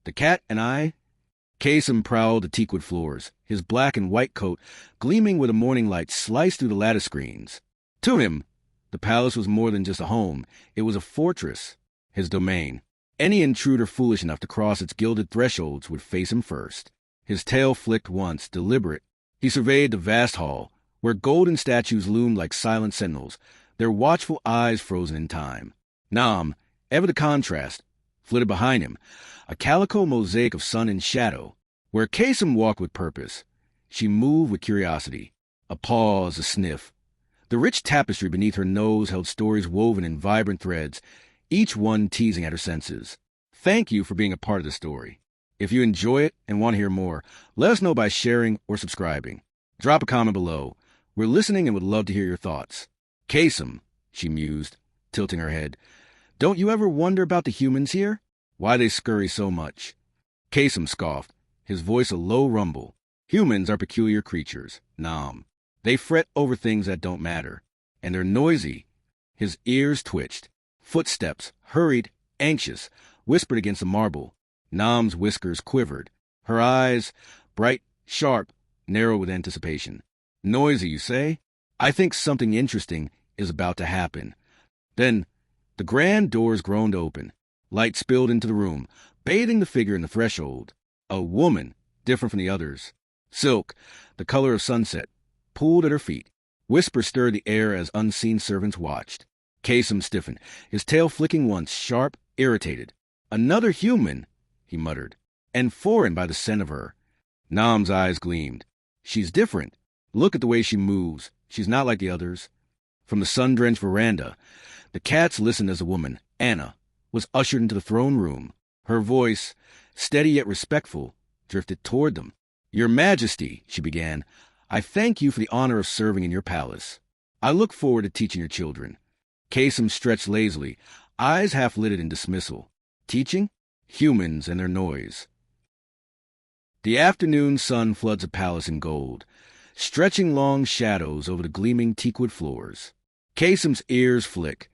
The cat and I. Kasem prowled the teakwood floors, his black and white coat gleaming where the morning light sliced through the lattice screens. To him, the palace was more than just a home. It was a fortress, his domain. Any intruder foolish enough to cross its gilded thresholds would face him first. His tail flicked once, deliberate. He surveyed the vast hall, where golden statues loomed like silent sentinels, their watchful eyes frozen in time. Nam, ever the contrast, flitted behind him, a calico mosaic of sun and shadow. Where Kasem walked with purpose, she moved with curiosity. A pause, a sniff. The rich tapestry beneath her nose held stories woven in vibrant threads, each one teasing at her senses. Thank you for being a part of the story. If you enjoy it and want to hear more, let us know by sharing or subscribing. Drop a comment below. We're listening and would love to hear your thoughts. Kasem, she mused, tilting her head, don't you ever wonder about the humans here? Why they scurry so much? Kasem scoffed, his voice a low rumble. Humans are peculiar creatures, Nam. They fret over things that don't matter, and they're noisy. His ears twitched. Footsteps, hurried, anxious, whispered against the marble. Nam's whiskers quivered. Her eyes, bright, sharp, narrow with anticipation. Noisy, you say? I think something interesting is about to happen. Then, the grand doors groaned open. Light spilled into the room, bathing the figure in the threshold. A woman, different from the others. Silk, the color of sunset, pooled at her feet. Whispers stirred the air as unseen servants watched. Kasem stiffened, his tail flicking once, sharp, irritated. Another human, he muttered, and foreign by the scent of her. Nam's eyes gleamed. She's different. Look at the way she moves. She's not like the others. From the sun-drenched veranda, the cats listened as a woman, Anna, was ushered into the throne room. Her voice, steady yet respectful, drifted toward them. Your Majesty, she began, I thank you for the honor of serving in your palace. I look forward to teaching your children. Kasem stretched lazily, eyes half-lidded in dismissal. Teaching? Humans and their noise. The afternoon sun floods a palace in gold, stretching long shadows over the gleaming teakwood floors. Kasem's ears flick,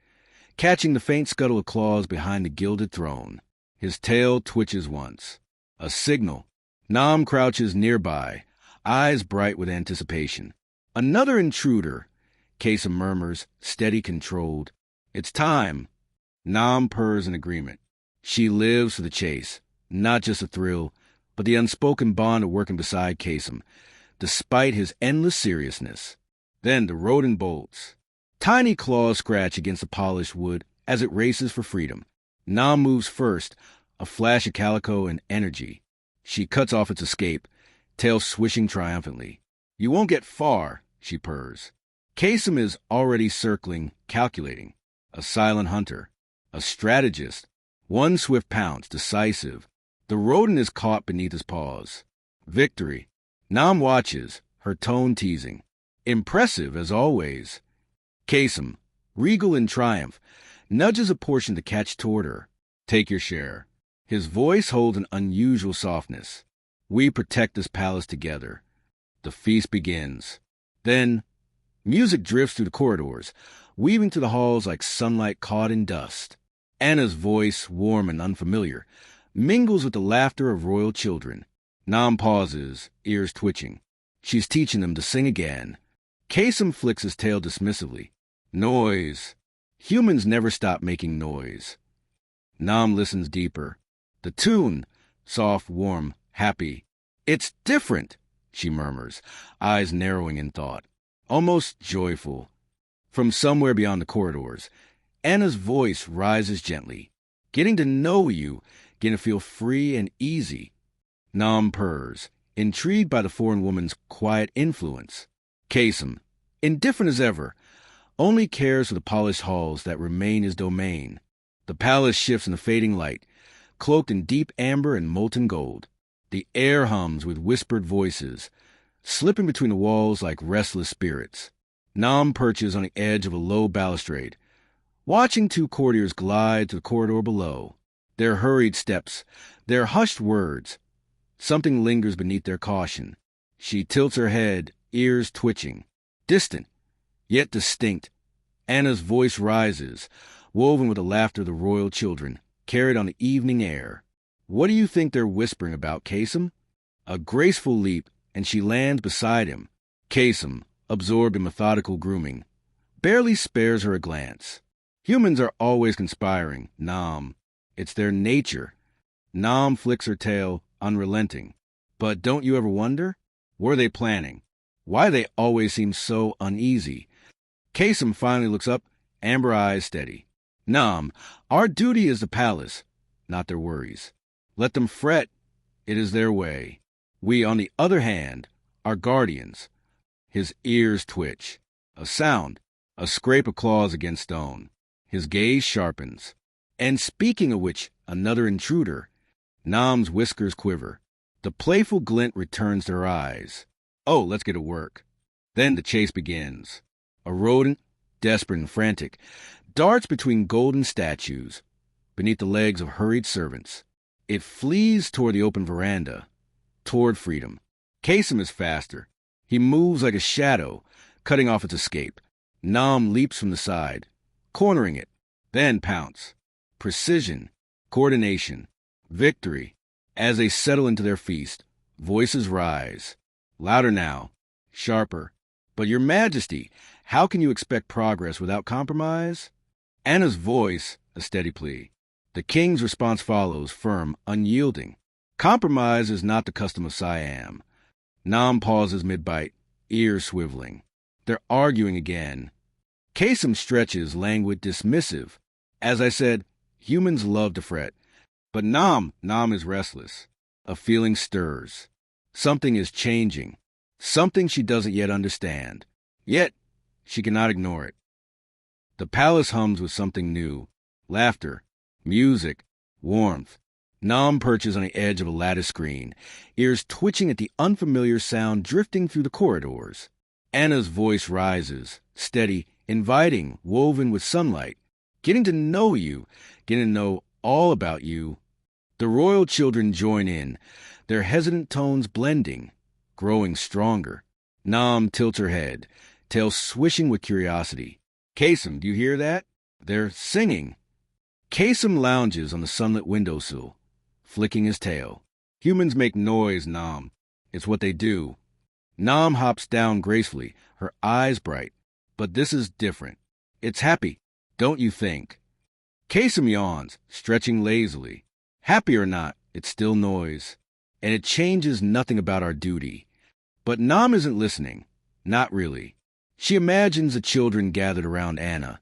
catching the faint scuttle of claws behind the gilded throne. His tail twitches once. A signal. Nam crouches nearby, eyes bright with anticipation. Another intruder, Kasem murmurs, steady, controlled. It's time. Nam purrs in agreement. She lives for the chase, not just the thrill, but the unspoken bond of working beside Kasem, despite his endless seriousness. Then the rodent bolts. Tiny claws scratch against the polished wood as it races for freedom. Nam moves first, a flash of calico and energy. She cuts off its escape, tail swishing triumphantly. You won't get far, she purrs. Kasem is already circling, calculating. A silent hunter, a strategist. One swift pounce, decisive. The rodent is caught beneath his paws. Victory. Nam watches, her tone teasing. Impressive, as always. Kasem, regal in triumph, nudges a portion to catch toward her. Take your share. His voice holds an unusual softness. We protect this palace together. The feast begins. Then, music drifts through the corridors, weaving through the halls like sunlight caught in dust. Anna's voice, warm and unfamiliar, mingles with the laughter of royal children. Nam pauses, ears twitching. She's teaching them to sing again. Kasem flicks his tail dismissively. Noise. Humans never stop making noise. Nam listens deeper. The tune, soft, warm, happy. It's different, she murmurs, eyes narrowing in thought. Almost joyful. From somewhere beyond the corridors, Anna's voice rises gently. Getting to know you, getting to feel free and easy. Nam purrs, intrigued by the foreign woman's quiet influence. Kasem, indifferent as ever, only cares for the polished halls that remain his domain. The palace shifts in the fading light, cloaked in deep amber and molten gold. The air hums with whispered voices, slipping between the walls like restless spirits. Nam perches on the edge of a low balustrade, watching two courtiers glide to the corridor below. Their hurried steps, their hushed words. Something lingers beneath their caution. She tilts her head, ears twitching. Distant, yet distinct. Anna's voice rises, woven with the laughter of the royal children, carried on the evening air. What do you think they're whispering about, Kasem? A graceful leap, and she lands beside him. Kasem, absorbed in methodical grooming, barely spares her a glance. Humans are always conspiring, Nam. It's their nature. Nam flicks her tail, unrelenting. But don't you ever wonder? Were they planning? Why they always seem so uneasy? Kasem finally looks up, amber eyes steady. Nam, our duty is the palace, not their worries. Let them fret. It is their way. We, on the other hand, are guardians. His ears twitch. A sound, a scrape of claws against stone. His gaze sharpens. And speaking of which, another intruder. Nam's whiskers quiver. The playful glint returns to her eyes. Oh, let's get to work. Then the chase begins. A rodent, desperate and frantic, darts between golden statues, beneath the legs of hurried servants. It flees toward the open veranda, toward freedom. Kasem is faster. He moves like a shadow, cutting off its escape. Nam leaps from the side, cornering it, then pounce. Precision, coordination, victory. As they settle into their feast, voices rise. Louder now, sharper. But your majesty, how can you expect progress without compromise? Anna's voice, a steady plea. The king's response follows, firm, unyielding. Compromise is not the custom of Siam. Nam pauses mid-bite, ears swiveling. They're arguing again. Kasem stretches, languid, dismissive. As I said, humans love to fret. But Nam is restless. A feeling stirs. Something is changing. Something she doesn't yet understand. Yet, she cannot ignore it. The palace hums with something new. Laughter, music, warmth. Nam perches on the edge of a lattice screen, ears twitching at the unfamiliar sound drifting through the corridors. Anna's voice rises, steady, inviting, woven with sunlight. Getting to know you, getting to know all about you. The royal children join in, their hesitant tones blending, growing stronger. Nam tilts her head, tail swishing with curiosity. Kasem, do you hear that? They're singing. Kasem lounges on the sunlit windowsill, flicking his tail. Humans make noise, Nam. It's what they do. Nam hops down gracefully, her eyes bright. But this is different. It's happy, don't you think? Kasem yawns, stretching lazily. Happy or not, it's still noise. And it changes nothing about our duty. But Nam isn't listening. Not really. She imagines the children gathered around Anna,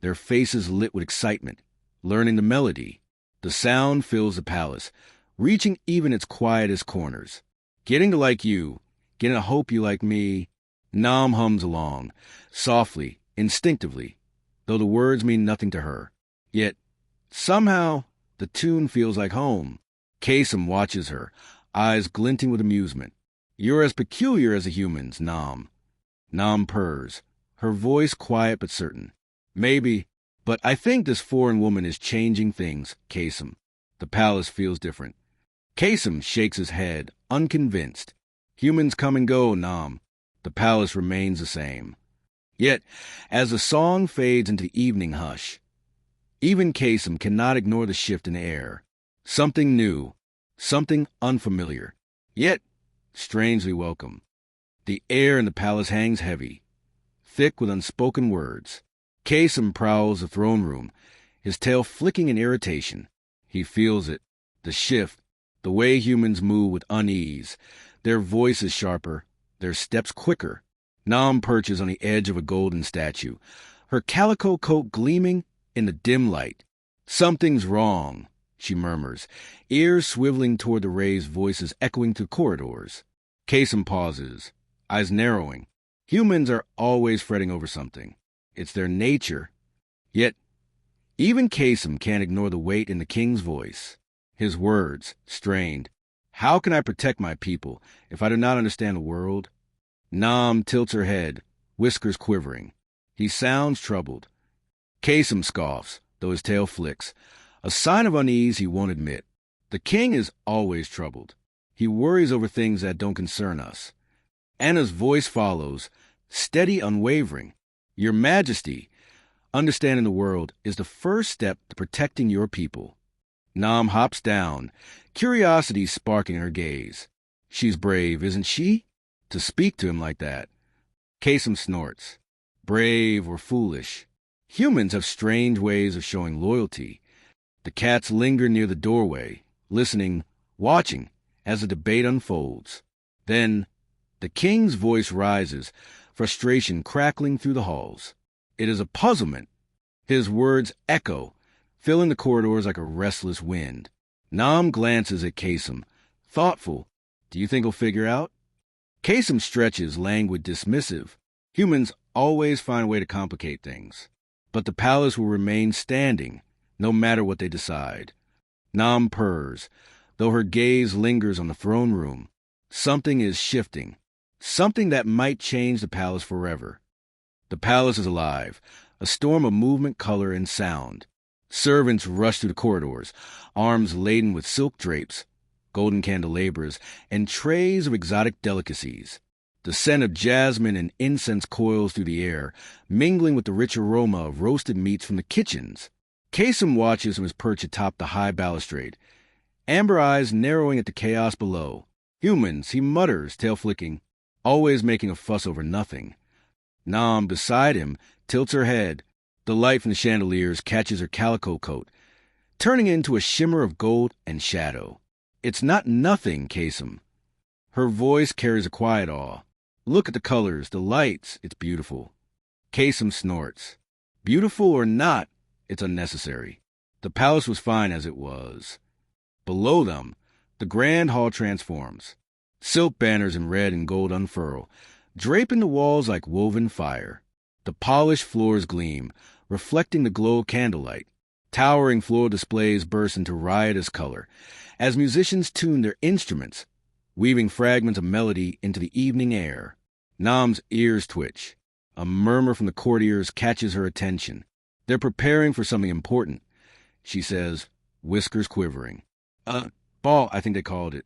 their faces lit with excitement, learning the melody. The sound fills the palace, reaching even its quietest corners. Getting to like you, getting to hope you like me. Nam hums along, softly, instinctively, though the words mean nothing to her. Yet, somehow, the tune feels like home. Kasem watches her, eyes glinting with amusement. You're as peculiar as the humans, Nam. Nam purrs, her voice quiet but certain. Maybe, but I think this foreign woman is changing things, Kasem. The palace feels different. Kasem shakes his head, unconvinced. Humans come and go, Nam. The palace remains the same. Yet, as the song fades into the evening hush, even Kasem cannot ignore the shift in the air. Something new, something unfamiliar, yet strangely welcome. The air in the palace hangs heavy, thick with unspoken words. Kasem prowls the throne room, his tail flicking in irritation. He feels it, the shift, the way humans move with unease, their voices sharper, their steps quicker. Nam perches on the edge of a golden statue, her calico coat gleaming in the dim light. Something's wrong, she murmurs, ears swiveling toward the raised voices echoing through corridors. Kasem pauses, eyes narrowing. Humans are always fretting over something. It's their nature. Yet, even Kasem can't ignore the weight in the king's voice. His words, strained. How can I protect my people if I do not understand the world? Nam tilts her head, whiskers quivering. He sounds troubled. Kasem scoffs, though his tail flicks, a sign of unease he won't admit. The king is always troubled. He worries over things that don't concern us. Anna's voice follows, steady, unwavering. Your Majesty, understanding the world is the first step to protecting your people. Nam hops down, curiosity sparking her gaze. She's brave, isn't she? To speak to him like that. Kasem snorts. Brave or foolish. Humans have strange ways of showing loyalty. The cats linger near the doorway, listening, watching, as the debate unfolds. Then, the king's voice rises, frustration crackling through the halls. It is a puzzlement. His words echo, filling the corridors like a restless wind. Nam glances at Kasem, thoughtful. Do you think he'll figure out? Kasem stretches, languid, dismissive. Humans always find a way to complicate things. But the palace will remain standing, no matter what they decide. Nam purrs, though her gaze lingers on the throne room. Something is shifting. Something that might change the palace forever. The palace is alive, a storm of movement, color, and sound. Servants rush through the corridors, arms laden with silk drapes, golden candelabras, and trays of exotic delicacies. The scent of jasmine and incense coils through the air, mingling with the rich aroma of roasted meats from the kitchens. Kasem watches from his perch atop the high balustrade, amber eyes narrowing at the chaos below. Humans, he mutters, tail flicking, always making a fuss over nothing. Nam, beside him, tilts her head. The light from the chandeliers catches her calico coat, turning it into a shimmer of gold and shadow. It's not nothing, Kasem. Her voice carries a quiet awe. Look at the colors, the lights, it's beautiful. Kasem snorts. Beautiful or not, it's unnecessary. The palace was fine as it was. Below them, the grand hall transforms. Silk banners in red and gold unfurl, draping the walls like woven fire. The polished floors gleam, reflecting the glow of candlelight. Towering floor displays burst into riotous color as musicians tune their instruments, weaving fragments of melody into the evening air. Nam's ears twitch. A murmur from the courtiers catches her attention. They're preparing for something important, she says, whiskers quivering. Ball, I think they called it.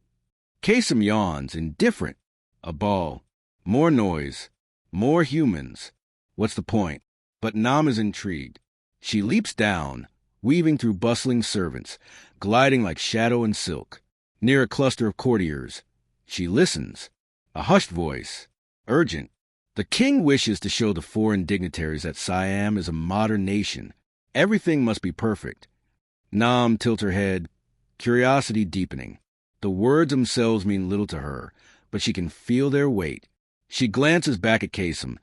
Kasem yawns, indifferent. A ball. More noise. More humans. What's the point? But Nam is intrigued. She leaps down, weaving through bustling servants, gliding like shadow and silk. Near a cluster of courtiers, she listens. A hushed voice. Urgent. The king wishes to show the foreign dignitaries that Siam is a modern nation. Everything must be perfect. Nam tilts her head, curiosity deepening. The words themselves mean little to her, but she can feel their weight. She glances back at Kasem,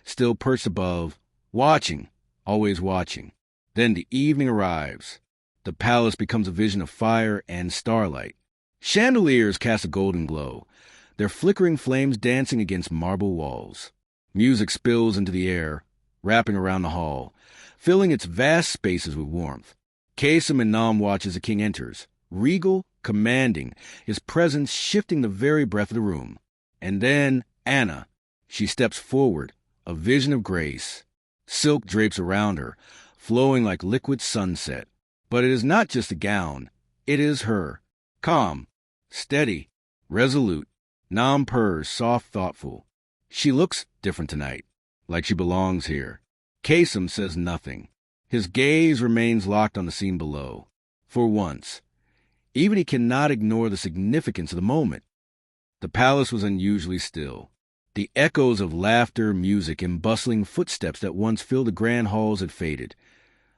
still perched above, watching, always watching. Then the evening arrives. The palace becomes a vision of fire and starlight. Chandeliers cast a golden glow, their flickering flames dancing against marble walls. Music spills into the air, wrapping around the hall, filling its vast spaces with warmth. Kasem and Nam watch as the king enters, regal, commanding, his presence shifting the very breath of the room. And then Anna. She steps forward, a vision of grace. Silk drapes around her, flowing like liquid sunset. But it is not just a gown. It is her. Calm, steady, resolute. Nam purrs, soft, thoughtful. She looks different tonight, like she belongs here. Kasem says nothing. His gaze remains locked on the scene below. For once. Even he cannot ignore the significance of the moment. The palace was unusually still. The echoes of laughter, music, and bustling footsteps that once filled the grand halls had faded,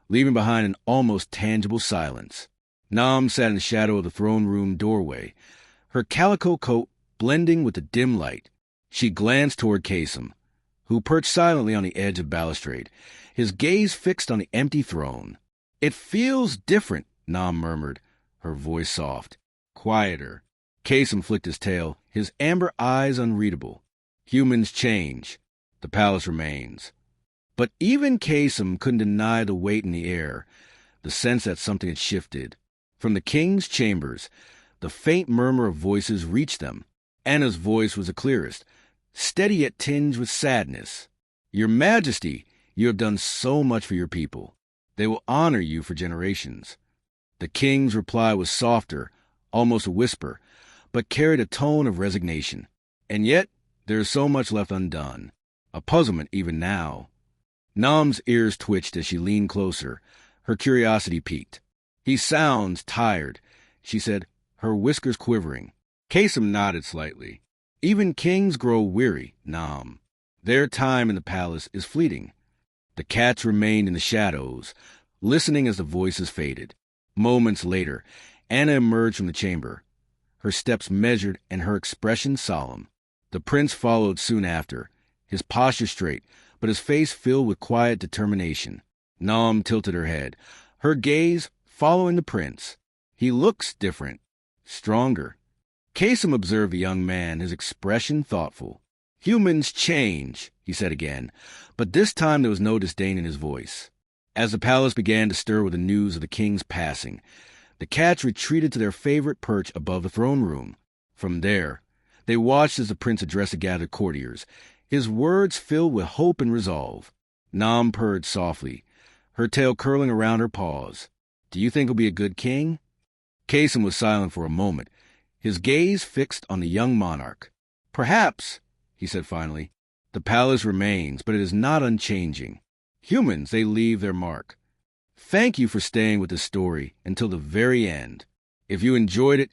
leaving behind an almost tangible silence. Nam sat in the shadow of the throne room doorway, her calico coat blending with the dim light. She glanced toward Kasem, who perched silently on the edge of balustrade, his gaze fixed on the empty throne. It feels different, Nam murmured, her voice soft. Quieter. Kasem flicked his tail, his amber eyes unreadable. Humans change. The palace remains. But even Kasem couldn't deny the weight in the air, the sense that something had shifted. From the king's chambers, the faint murmur of voices reached them. Anna's voice was the clearest, steady yet tinged with sadness. Your Majesty, you have done so much for your people. They will honor you for generations. The king's reply was softer, almost a whisper, but carried a tone of resignation. And yet, there is so much left undone, a puzzlement even now. Nam's ears twitched as she leaned closer, her curiosity piqued. "He sounds tired," she said, her whiskers quivering. Kasem nodded slightly. "Even kings grow weary, Nam. Their time in the palace is fleeting." The cats remained in the shadows, listening as the voices faded. Moments later, Anna emerged from the chamber, her steps measured and her expression solemn. The prince followed soon after, his posture straight, but his face filled with quiet determination. Nam tilted her head, her gaze following the prince. "He looks different, stronger." Kasem observed the young man, his expression thoughtful. "Humans change," he said again, but this time there was no disdain in his voice. As the palace began to stir with the news of the king's passing, the cats retreated to their favorite perch above the throne room. From there, they watched as the prince addressed the gathered courtiers, his words filled with hope and resolve. Nam purred softly, her tail curling around her paws. "Do you think he'll be a good king?" Kasem was silent for a moment, his gaze fixed on the young monarch. "Perhaps," he said finally. "The palace remains, but it is not unchanging. Humans, they leave their mark. Thank you for staying with this story until the very end. If you enjoyed it,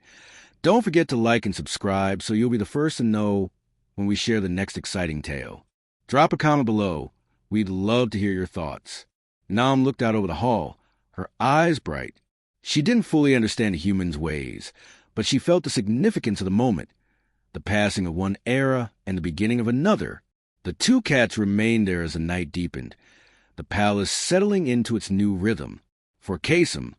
don't forget to like and subscribe so you'll be the first to know when we share the next exciting tale. Drop a comment below. We'd love to hear your thoughts." Nam looked out over the hall, her eyes bright. She didn't fully understand the human's ways, but she felt the significance of the moment, the passing of one era and the beginning of another. The two cats remained there as the night deepened, the palace settling into its new rhythm. For Kasem,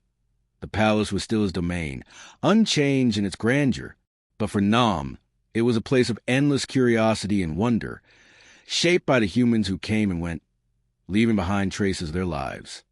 the palace was still his domain, unchanged in its grandeur. But for Nam, it was a place of endless curiosity and wonder, shaped by the humans who came and went, leaving behind traces of their lives.